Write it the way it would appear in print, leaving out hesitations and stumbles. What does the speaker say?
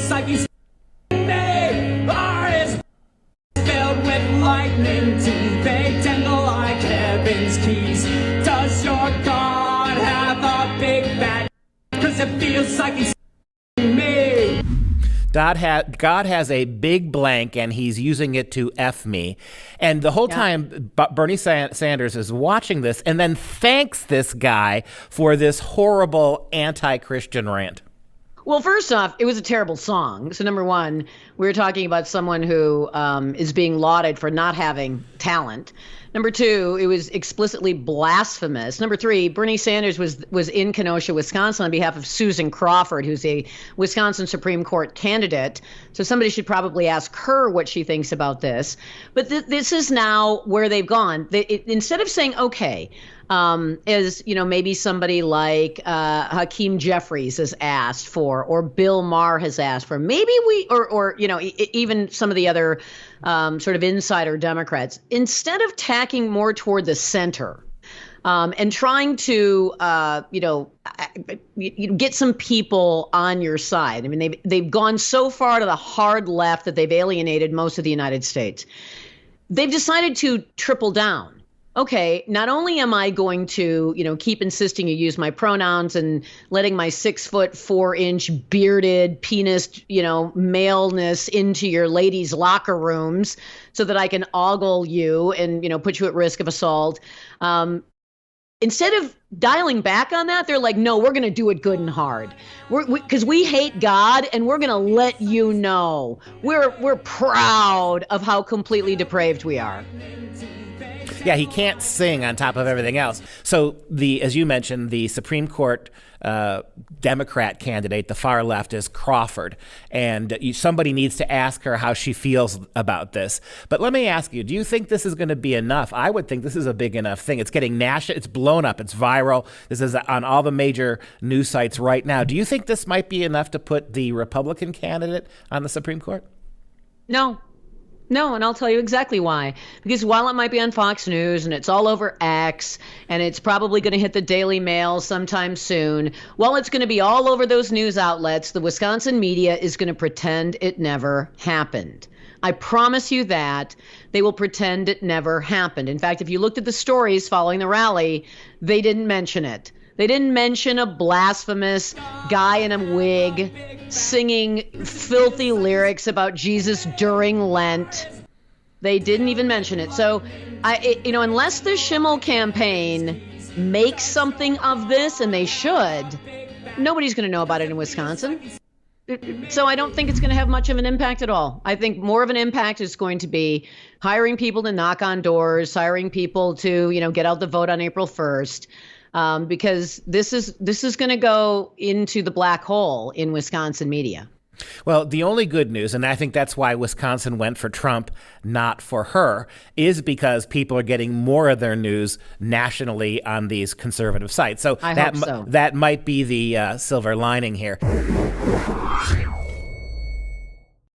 feels like he's me. Heart is filled with lightning teeth. They tingle like heaven's keys. Does your God have a big fat? Cause it feels like he's me. God has a big blank, and he's using it to F me. And the whole time, Bernie Sanders is watching this and then thanks this guy for this horrible anti-Christian rant. Well, first off, it was a terrible song. So number one, we were talking about someone who is being lauded for not having talent. Number two, it was explicitly blasphemous. Number three, Bernie Sanders was in Kenosha, Wisconsin on behalf of Susan Crawford, who's a Wisconsin Supreme Court candidate. So somebody should probably ask her what she thinks about this. But this is now where they've gone. Instead of saying, okay, as you know, maybe somebody like Hakeem Jeffries has asked for, or Bill Maher has asked for, maybe or you know, even some of the other sort of insider Democrats, instead of tacking more toward the center and trying to get some people on your side. I mean, they've gone so far to the hard left that they've alienated most of the United States. They've decided to triple down. Okay, not only am I going to, keep insisting you use my pronouns and letting my 6'4" bearded penis, maleness into your ladies' locker rooms so that I can ogle you and, put you at risk of assault. Instead of dialing back on that, they're like, no, we're going to do it good and hard. Because we hate God, and we're going to let you know. We're proud of how completely depraved we are. Yeah, he can't sing on top of everything else. So as you mentioned, the Supreme Court Democrat candidate, the far left, is Crawford. And somebody needs to ask her how she feels about this. But let me ask you, do you think this is going to be enough? I would think this is a big enough thing. It's getting national. It's blown up. It's viral. This is on all the major news sites right now. Do you think this might be enough to put the Republican candidate on the Supreme Court? No, and I'll tell you exactly why. Because while it might be on Fox News and it's all over X and it's probably going to hit the Daily Mail sometime soon, while it's going to be all over those news outlets, the Wisconsin media is going to pretend it never happened. I promise you that. They will pretend it never happened. In fact, if you looked at the stories following the rally, they didn't mention it. They didn't mention a blasphemous guy in a wig singing filthy lyrics about Jesus during Lent. They didn't even mention it. So, unless the Schimmel campaign makes something of this, and they should, nobody's going to know about it in Wisconsin. So I don't think it's going to have much of an impact at all. I think more of an impact is going to be hiring people to knock on doors, hiring people to, get out the vote on April 1st. Because this is going to go into the black hole in Wisconsin media. Well, the only good news, and I think that's why Wisconsin went for Trump, not for her, is because people are getting more of their news nationally on these conservative sites. So I hope so. That might be the silver lining here.